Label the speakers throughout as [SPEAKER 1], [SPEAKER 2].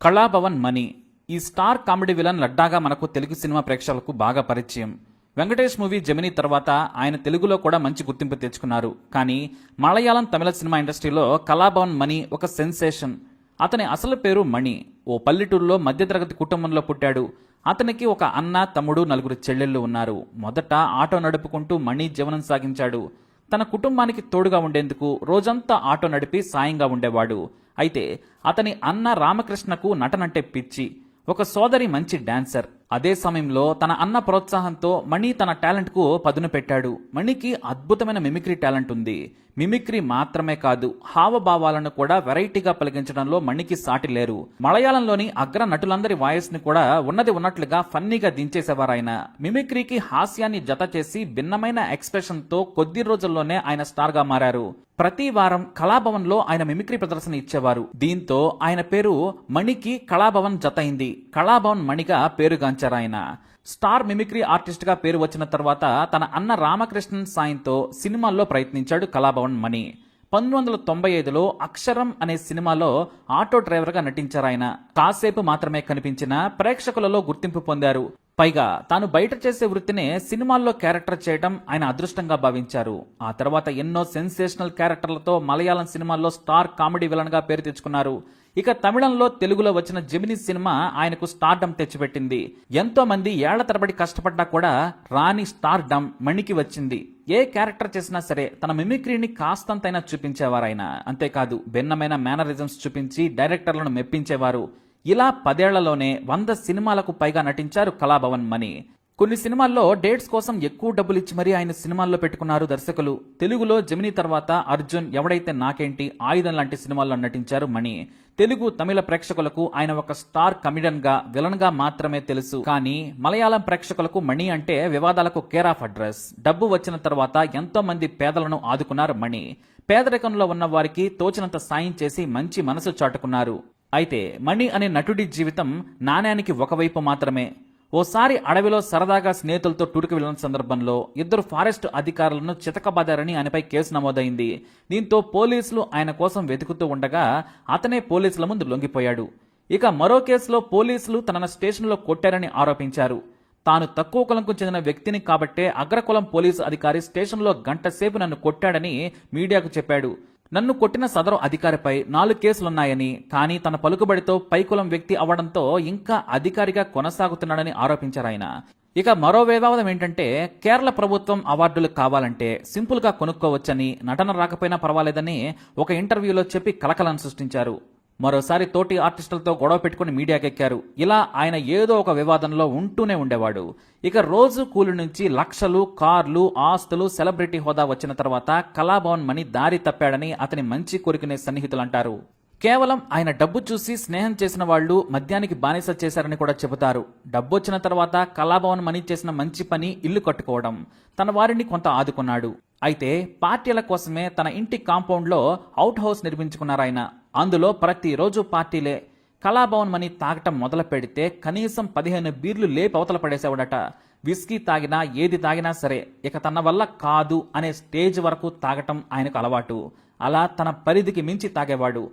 [SPEAKER 1] కళాభవన్ మణి ఈ star comedy villain లడ్డాగా మనకు Telugu cinema ప్రేక్షకులకు బాగా పరిచయం. వెంకటేష్ మూవీ జెమినీ తర్వాత ఆయన తెలుగులో కూడా మంచి గుర్తింపు తెచ్చుకున్నారు. కానీ మలయాళం తమిళ సినిమా ఇండస్ట్రీలో కళాభవన్ మణి ఒక సెన్సేషన్. అతని అసలు పేరు మణి. ఓ పల్లెటూరులో మధ్యతరగతి కుటుంబంలో పుట్టాడు. అతనికి ఒక అన్న, తమ్ముడు, నలుగురు చెల్లెళ్ళు ఉన్నారు. మొదట ఆటో నడుపుకుంటూ మణి జీవనం సాగించాడు. తన కుటుంబానికి తోడుగా ఉండేందుకు రోజంతా ఆటో నడిపి సాయంగా ఉండేవాడు. అయితే అతని అన్న రామకృష్ణకు నటనంటే పిచ్చి. ఒక సోదరి మంచి డాన్సర్. అదే సమయంలో తన అన్న ప్రోత్సాహంతో మణి తన టాలెంట్ కు పదును పెట్టాడు. మణికి అద్భుతమైన మిమిక్రీ టాలెంట్ ఉంది. మిమిక్రీ మాత్రమే కాదు, హావభావాలను కూడా వెరైటీగా పలికించడంలో మణికి సాటి లేరు. మలయాళంలోని అగ్ర నటులందరి వాయిస్ ని కూడా ఉన్నది ఉన్నట్లుగా ఫన్నీగా దించేసేవారాయన. మిమిక్రీకి హాస్యాన్ని జత చేసి భిన్నమైన ఎక్స్ప్రెషన్ తో కొద్ది రోజుల్లోనే ఆయన స్టార్ గా మారారు. ప్రతి వారం కళాభవన్ లో ఆయన మిమిక్రీ ప్రదర్శన ఇచ్చేవారు. దీంతో ఆయన పేరు మణికి కళాభవన్ జతైంది. కళాభవన్ మణిగా పేరుగాంచారాయన. స్టార్ మిమిక్రీ ఆర్టిస్ట్ గా పేరు వచ్చిన తర్వాత తన అన్న రామకృష్ణన్ సాయంతో సినిమాల్లో ప్రయత్నించాడు కళాభవన్ మణి. 1995లో అక్షరం అనే సినిమాలో ఆటో డ్రైవర్ గా నటించారాయన. కాసేపు మాత్రమే కనిపించిన ప్రేక్షకులలో గుర్తింపు పొందారు. పైగా తాను బయట చేసే వృత్తినే సినిమాల్లో క్యారెక్టర్ చేయడం ఆయన అదృష్టంగా భావించారు. ఆ తర్వాత ఎన్నో సెన్సేషనల్ క్యారెక్టర్లతో మలయాళం సినిమాల్లో స్టార్ కామెడీ విలన్ గా పేరు తెచ్చుకున్నారు. ఇక తమిళంలో, తెలుగులో వచ్చిన జెమినీ సినిమా ఆయనకు స్టార్డమ్ తెచ్చిపెట్టింది. ఎంతో మంది ఏళ్ల తరబడి కష్టపడ్డా కూడా రాని స్టార్డమ్ మణికి వచ్చింది. ఏ క్యారెక్టర్ చేసినా సరే తన మిమిక్రీని కాస్తంతైనా చూపించేవారాయన. అంతేకాదు భిన్నమైన మేనరిజమ్స్ చూపించి డైరెక్టర్లను మెప్పించేవారు. ఇలా 10 ఏళ్లలోనే 100 సినిమాలకు పైగా నటించారు కళాభవన్ మణి. కొన్ని సినిమాల్లో డేట్స్ కోసం ఎక్కువ డబ్బులు ఇచ్చి మరీ ఆయన సినిమాల్లో పెట్టుకున్నారు దర్శకులు. తెలుగులో జెమినీ తర్వాత అర్జున్, ఎవడైతే నాకేంటి, ఆయుధం లాంటి సినిమాల్లో నటించారు మణి. తెలుగు, తమిళ ప్రేక్షకులకు ఆయన ఒక స్టార్ కమిడియన్ గా, విలన్ గా మాత్రమే తెలుసు. కానీ మలయాళం ప్రేక్షకులకు మణి అంటే వివాదాలకు కేర్ ఆఫ్ అడ్రస్. డబ్బు వచ్చిన తర్వాత ఎంతో మంది పేదలను ఆదుకున్నారు మణి. పేదరికంలో ఉన్న వారికి తోచినంత సాయం చేసి మంచి మనసు చాటుకున్నారు. అయితే మణి అనే నటుడి జీవితం నాణ్యానికి ఒకవైపు మాత్రమే. ఓసారి అడవిలో సరదాగా స్నేహితులతో టూర్కి వెళ్లిన సందర్భంలో 2 ఫారెస్ట్ అధికారులను చితకబాదారని ఆయనపై కేసు నమోదైంది. దీంతో పోలీసులు ఆయన కోసం వెతుకుతూ ఉండగా అతనే పోలీసుల ముందు లొంగిపోయాడు. ఇక మరో కేసులో పోలీసులు తనను స్టేషన్లో కొట్టారని ఆరోపించారు. తాను తక్కువ కులంకు చెందిన వ్యక్తిని కాబట్టే అగ్రకులం పోలీసు అధికారి స్టేషన్లో గంట సేపు నన్ను కొట్టాడని మీడియాకు చెప్పాడు. నన్ను కొట్టిన సదరు అధికారిపై 4 కేసులున్నాయని, కానీ తన పలుకుబడితో పైకులం వ్యక్తి అవడంతో ఇంకా అధికారిగా కొనసాగుతున్నాడని ఆరోపించారాయన. ఇక మరో వివాదం ఏంటంటే, కేరళ ప్రభుత్వం అవార్డులు కావాలంటే సింపుల్ గా కొనుక్కోవచ్చని, నటన రాకపోయినా పర్వాలేదని ఒక ఇంటర్వ్యూలో చెప్పి కలకలం సృష్టించారు. మరోసారి తోటి ఆర్టిస్టులతో గొడవ పెట్టుకుని మీడియాకెక్కారు. ఇలా ఆయన ఏదో ఒక వివాదంలో ఉంటూనే ఉండేవాడు. ఇక రోజు కూలి నుంచి లక్షలు, కార్లు, ఆస్తులు, సెలబ్రిటీ హోదా వచ్చిన తర్వాత కళాభవన్ మణి దారి తప్పాడని అతని మంచి కోరికనే సన్నిహితులు అంటారు. కేవలం ఆయన డబ్బు చూసి స్నేహం చేసిన వాళ్లు మద్యానికి బానిస చేశారని కూడా చెబుతారు. డబ్బొచ్చిన తర్వాత కళాభవన్ మణి చేసిన మంచి పని ఇల్లు కట్టుకోవడం. తన వారిని కొంత ఆదుకున్నాడు. అయితే పార్టీల కోసమే తన ఇంటి కాంపౌండ్ లో అవుట్ హౌస్ నిర్మించుకున్నారాయన. అందులో ప్రతిరోజు పార్టీలే. కళాభవన్ మణి తాగటం మొదలు పెడితే కనీసం 15 బీర్లు లేపి అవతల పడేసేవాడట. విస్కీ తాగినా, ఏది తాగినా సరే ఇక తన వల్ల కాదు అనే స్టేజ్ వరకు తాగటం ఆయనకు అలవాటు. అలా తన పరిధికి మించి తాగేవాడు.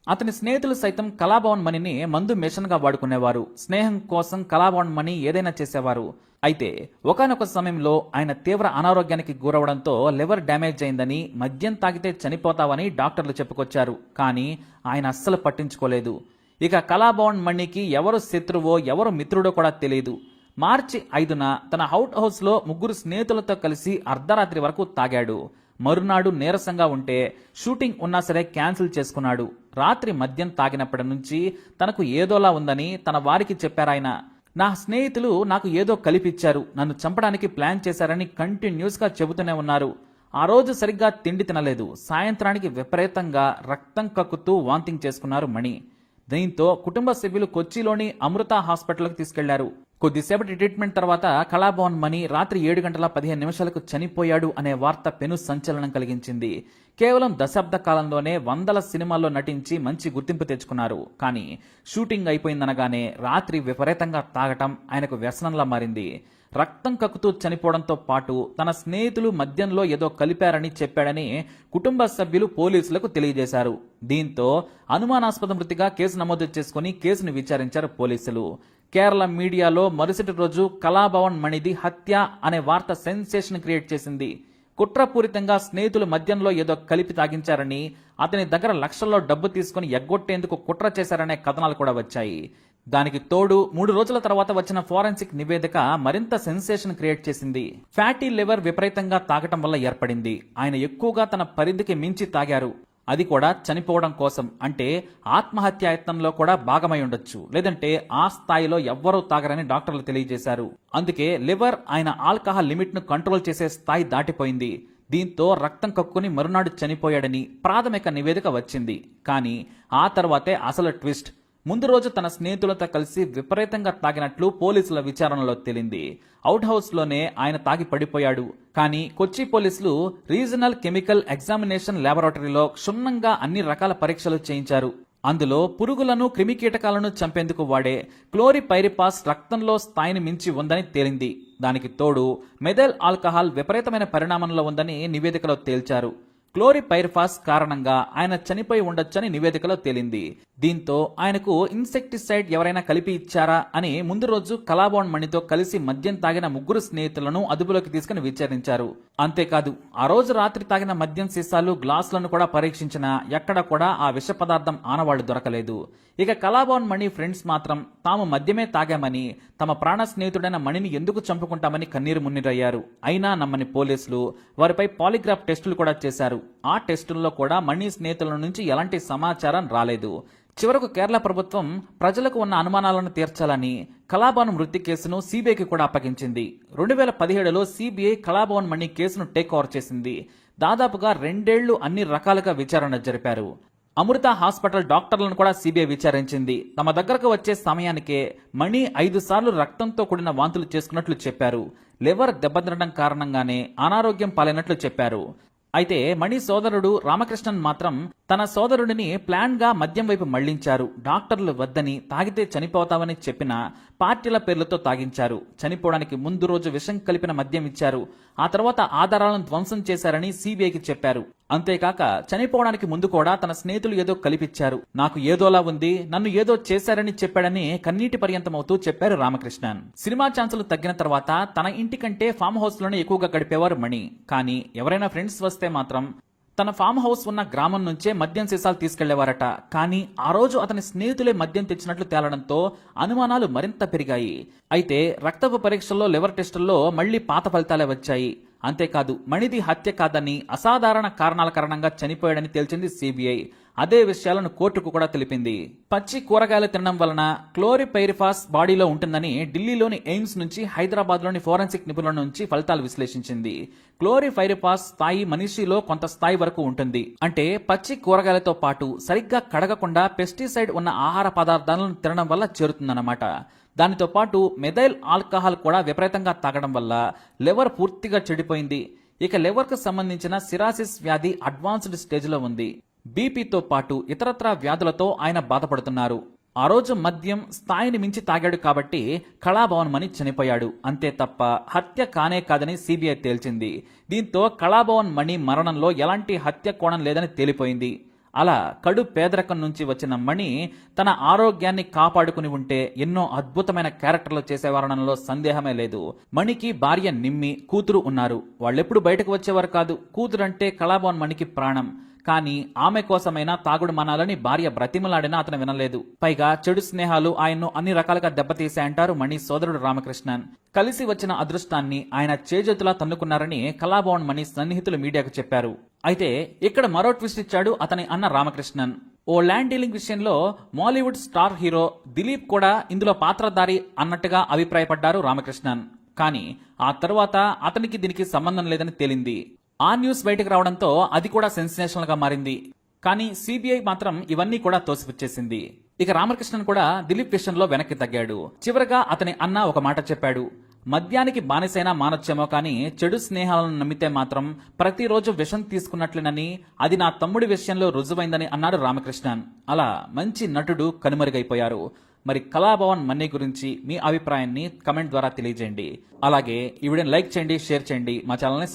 [SPEAKER 1] అతని స్నేహితులు సైతం కళాభవన్ మణిని మందు మిషన్ గా వాడుకునేవారు. స్నేహం కోసం కళాభవన్ మణి ఏదైనా చేసేవారు. అయితే ఒకానొక సమయంలో ఆయన తీవ్ర అనారోగ్యానికి గురవడంతో లివర్ డ్యామేజ్ అయిందని, మద్యం తాగితే చనిపోతావని డాక్టర్లు చెప్పుకొచ్చారు. కానీ ఆయన అస్సలు పట్టించుకోలేదు. ఇక కళాభవన్ మణికి ఎవరు శత్రువో ఎవరు మిత్రుడో కూడా తెలియదు. మార్చి 5న తన అవుట్ హౌస్ లో 3 స్నేహితులతో కలిసి అర్ధరాత్రి వరకు తాగాడు. మరునాడు నీరసంగా ఉంటే షూటింగ్ ఉన్నా సరే క్యాన్సిల్ చేసుకున్నాడు. రాత్రి మద్యం తాగినప్పటి నుంచి తనకు ఏదోలా ఉందని తన వారికి చెప్పారాయన. నా స్నేహితులు నాకు ఏదో కలిపిచ్చారు, నన్ను చంపడానికి ప్లాన్ చేశారని కంటిన్యూస్ గా చెబుతూనే ఉన్నారు. ఆ రోజు సరిగ్గా తిండి తినలేదు. సాయంత్రానికి విపరీతంగా రక్తం కక్కుతూ వాంతింగ్ చేసుకున్నారు మణి. దీంతో కుటుంబ సభ్యులు కొచ్చిలోని అమృత హాస్పిటల్కి తీసుకెళ్లారు. కొద్దిసేపటి ట్రీట్మెంట్ తర్వాత కళాభవన్ మణి రాత్రి 7:15 చనిపోయాడు అనే వార్త పెను సంచలనం కలిగించింది. కేవలం దశాబ్ద కాలంలోనే వందల సినిమాల్లో నటించి మంచి గుర్తింపు తెచ్చుకున్నారు. కానీ షూటింగ్ అయిపోయిందనగానే రాత్రి విపరీతంగా తాగటం ఆయనకు వ్యసనంలా మారింది. రక్తం కక్కుతూ చనిపోవడంతో పాటు తన స్నేహితులు మద్యంలో ఏదో కలిపారని చెప్పాడని కుటుంబ సభ్యులు పోలీసులకు తెలియజేశారు. దీంతో అనుమానాస్పద మృతిగా కేసు నమోదు చేసుకుని కేసును విచారించారు పోలీసులు. కేరళ మీడియాలో మరుసటి రోజు కళాభవన్ మణిది హత్య అనే వార్త సెన్సేషన్ క్రియేట్ చేసింది. కుట్రపూరితంగా స్నేహితులు మద్యంలో ఏదో కలిపి తాగించారని, అతని దగ్గర లక్షల్లో డబ్బు తీసుకుని ఎగ్గొట్టేందుకు కుట్ర చేశారనే కథనాలు కూడా వచ్చాయి. దానికి తోడు 3 రోజుల తర్వాత వచ్చిన ఫోరెన్సిక్ నివేదిక మరింత సెన్సేషన్ క్రియేట్ చేసింది. ఫ్యాటీ లివర్ విపరీతంగా తాగటం వల్ల ఏర్పడింది. ఆయన ఎక్కువగా తన పరిధికి మించి తాగారు. అది కూడా చనిపోవడం కోసం. అంటే ఆత్మహత్యాయత్నంలో కూడా భాగమై ఉండొచ్చు. లేదంటే ఆ స్థాయిలో ఎవ్వరూ తాగరని డాక్టర్లు తెలియజేశారు. అందుకే లివర్ ఆయన ఆల్కహాల్ లిమిట్ ను కంట్రోల్ చేసే స్థాయి దాటిపోయింది. దీంతో రక్తం కక్కుని మరునాడు చనిపోయాడని ప్రాథమిక నివేదిక వచ్చింది. కానీ ఆ తర్వాతే అసలు ట్విస్ట్. ముందు రోజు తన స్నేహితులతో కలిసి విపరీతంగా తాగినట్లు పోలీసుల విచారణలో తేలింది. అవుట్ హౌస్ లోనే ఆయన తాగి పడిపోయాడు. కానీ కొచ్చి పోలీసులు రీజనల్ కెమికల్ ఎగ్జామినేషన్ ల్యాబొరేటరీలో క్షుణ్ణంగా అన్ని రకాల పరీక్షలు చేయించారు. అందులో పురుగులను, క్రిమికీటకాలను చంపేందుకు వాడే క్లోరిపైరిపాస్ రక్తంలో స్థాయిని మించి ఉందని తేలింది. దానికి తోడు మెథైల్ ఆల్కహాల్ విపరీతమైన పరిణామంలో ఉందని నివేదికలో తేల్చారు. క్లోరిపైరిఫాస్ కారణంగా ఆయన చనిపోయి ఉండొచ్చని నివేదికలో తేలింది. దీంతో ఆయనకు ఇన్సెక్టిసైడ్ ఎవరైనా కలిపి ఇచ్చారా అని ముందు రోజు కళాభవన్ మణితో కలిసి మద్యం తాగిన 3 స్నేహితులను అదుపులోకి తీసుకుని విచారించారు. అంతేకాదు ఆ రోజు రాత్రి తాగిన మద్యం సీసాలు, గ్లాసులను కూడా పరీక్షించినా ఎక్కడ కూడా ఆ విష పదార్థం ఆనవాళ్లు దొరకలేదు. ఇక కళాభవన్ మణి ఫ్రెండ్స్ మాత్రం తాము మద్యమే తాగామని, తమ ప్రాణ స్నేహితుడైన మణిని ఎందుకు చంపుకుంటామని కన్నీరు మున్నీరయ్యారు. అయినా నమ్మని పోలీసులు వారిపై పాలిగ్రాఫ్ టెస్టులు కూడా చేశారు. ఆ టెస్టుల్లో కూడా మణి స్నేహితుల నుంచి ఎలాంటి సమాచారం రాలేదు. చివరకు కేరళ ప్రభుత్వం ప్రజలకు ఉన్న అనుమానాలను తీర్చాలని కళాభవన్ మృతి కేసును సీబీఐకి కూడా అప్పగించింది. 2017లో సీబీఐ కళాభవన్ మణి కేసును టేక్ ఓవర్ చేసింది. దాదాపుగా 2 ఏళ్లు అన్ని రకాలుగా విచారణ జరిపారు. అమృత హాస్పిటల్ డాక్టర్లను కూడా సీబీఐ విచారించింది. తమ దగ్గరకు వచ్చే సమయానికే మణి 5 సార్లు రక్తంతో కూడిన వాంతులు చేసుకున్నట్లు చెప్పారు. లివర్ దెబ్బతినడం కారణంగానే అనారోగ్యం పాలైనట్లు చెప్పారు. అయితే మణి సోదరుడు రామకృష్ణన్ మాత్రం తన సోదరుడిని ప్లాన్ గా మద్యం వైపు మళ్లించారు. డాక్టర్లు వద్దని, తాగితే చనిపోతావని చెప్పిన పార్టీల పేర్లతో తాగించారు. చనిపోవడానికి ముందు రోజు విషం కలిపిన మద్యం ఇచ్చారు. ఆ తర్వాత ఆధారాలను ధ్వంసం చేశారని సీబీఐకి చెప్పారు. అంతేకాక చనిపోవడానికి ముందు కూడా తన స్నేహితులు ఏదో కలిపిచ్చారు, నాకు ఏదోలా ఉంది, నన్ను ఏదో చేశారని చెప్పాడని కన్నీటి పర్యంతమవుతూ చెప్పారు రామకృష్ణన్. సినిమా ఛాన్సులు తగ్గిన తర్వాత తన ఇంటి కంటే ఫామ్ హౌస్ లోనే ఎక్కువగా గడిపేవారు మణి. కానీ ఎవరైనా ఫ్రెండ్స్ వస్తే మాత్రం తన ఫామ్ హౌస్ ఉన్న గ్రామం నుంచే మద్యం సీసాలు తీసుకెళ్లేవారట. కానీ ఆ రోజు అతని స్నేహితులే మద్యం తెచ్చినట్లు తేలడంతో అనుమానాలు మరింత పెరిగాయి. అయితే రక్తపు పరీక్షల్లో, లివర్ టెస్టుల్లో మళ్లీ పాత ఫలితాలే వచ్చాయి. అంతేకాదు మణిది హత్య కాదని, అసాధారణ కారణాల కారణంగా చనిపోయాడని తేల్చింది సీబీఐ. అదే విషయాలను కోర్టుకు కూడా తెలిపింది. పచ్చి కూరగాయలు తినడం వలన క్లోరిపైరిఫాస్ బాడీలో ఉంటుందని ఢిల్లీలోని ఎయిమ్స్ నుంచి, హైదరాబాద్లోని ఫోరెన్సిక్ నిపుణుల నుంచి ఫలితాలు విశ్లేషించింది. క్లోరిపైరిఫాస్ స్థాయి మనిషిలో కొంత స్థాయి వరకు ఉంటుంది. అంటే పచ్చి కూరగాయలతో పాటు సరిగ్గా కడగకుండా పెస్టిసైడ్ ఉన్న ఆహార పదార్థాలను తినడం వల్ల చేరుతుందన్నమాట. దానితో పాటు మెథైల్ ఆల్కహాల్ కూడా విపరీతంగా తాగడం వల్ల లివర్ పూర్తిగా చెడిపోయింది. ఇక లివర్ కు సంబంధించిన సిరాసిస్ వ్యాధి అడ్వాన్స్డ్ స్టేజ్ లో ఉంది. బీపీతో పాటు ఇతరత్రా వ్యాధులతో ఆయన బాధపడుతున్నారు. ఆ రోజు మద్యం స్థాయిని మించి తాగాడు కాబట్టి కళాభవన్ మణి చనిపోయాడు. అంతే తప్ప హత్య కానే కాదని సీబీఐ తేల్చింది. దీంతో కళాభవన్ మణి మరణంలో ఎలాంటి హత్య కోణం లేదని తేలిపోయింది. అలా కడు పేదరికం నుంచి వచ్చిన మణి తన ఆరోగ్యాన్ని కాపాడుకుని ఉంటే ఎన్నో అద్భుతమైన క్యారెక్టర్లు చేసేవారనలో సందేహమే లేదు. మణికి భార్య నిమ్మి, కూతురు ఉన్నారు. వాళ్ళెప్పుడు బయటకు వచ్చేవారు కాదు. కూతురంటే కళాభవన్ మణికి ప్రాణం. కానీ ఆమె కోసమైనా తాగుడు మానాలని భార్య బ్రతిమలాడినా అతను వినలేదు. పైగా చెడు స్నేహాలు ఆయన్ను అన్ని రకాలుగా దెబ్బతీశాయంటారు మణి సోదరుడు రామకృష్ణన్. కలిసి వచ్చిన అదృష్టాన్ని ఆయన చేజెతులా తన్నుకున్నారని కళాభవన్ మణి సన్నిహితులు మీడియాకు చెప్పారు. అయితే ఇక్కడ మరో ట్విస్ట్ ఇచ్చాడు అతని అన్న రామకృష్ణన్. ఓ ల్యాండ్ డీలింగ్ విషయంలో మాలీవుడ్ స్టార్ హీరో దిలీప్ కూడా ఇందులో పాత్రధారి అన్నట్టుగా అభిప్రాయపడ్డారు రామకృష్ణన్. కానీ ఆ తర్వాత అతనికి దీనికి సంబంధం లేదని తేలింది. ఆ న్యూస్ బయటకు రావడంతో అది కూడా సెన్సేషనల్ గా మారింది. కానీ సీబీఐ మాత్రం ఇవన్నీ కూడా తోసిపుచ్చేసింది. ఇక రామకృష్ణన్ కూడా దిలీప్ విషయంలో వెనక్కి తగ్గాడు. చివరగా అతని అన్న ఒక మాట చెప్పాడు: మద్యానికి బానిసైనా మానొచ్చేమో కానీ చెడు స్నేహాలను నమ్మితే మాత్రం ప్రతిరోజు విషం తీసుకున్నట్లేనని, అది నా తమ్ముడి విషయంలో రుజువైందని అన్నాడు రామకృష్ణన్. అలా మంచి నటుడు కనుమరుగైపోయారు. మరి కళాభవన్ మన్నీ గురించి మీ అభిప్రాయాన్ని కమెంట్ ద్వారా తెలియజేయండి. అలాగే ఈ వీడియోని లైక్ చేయండి, షేర్ చేయండి, మా ఛానల్ని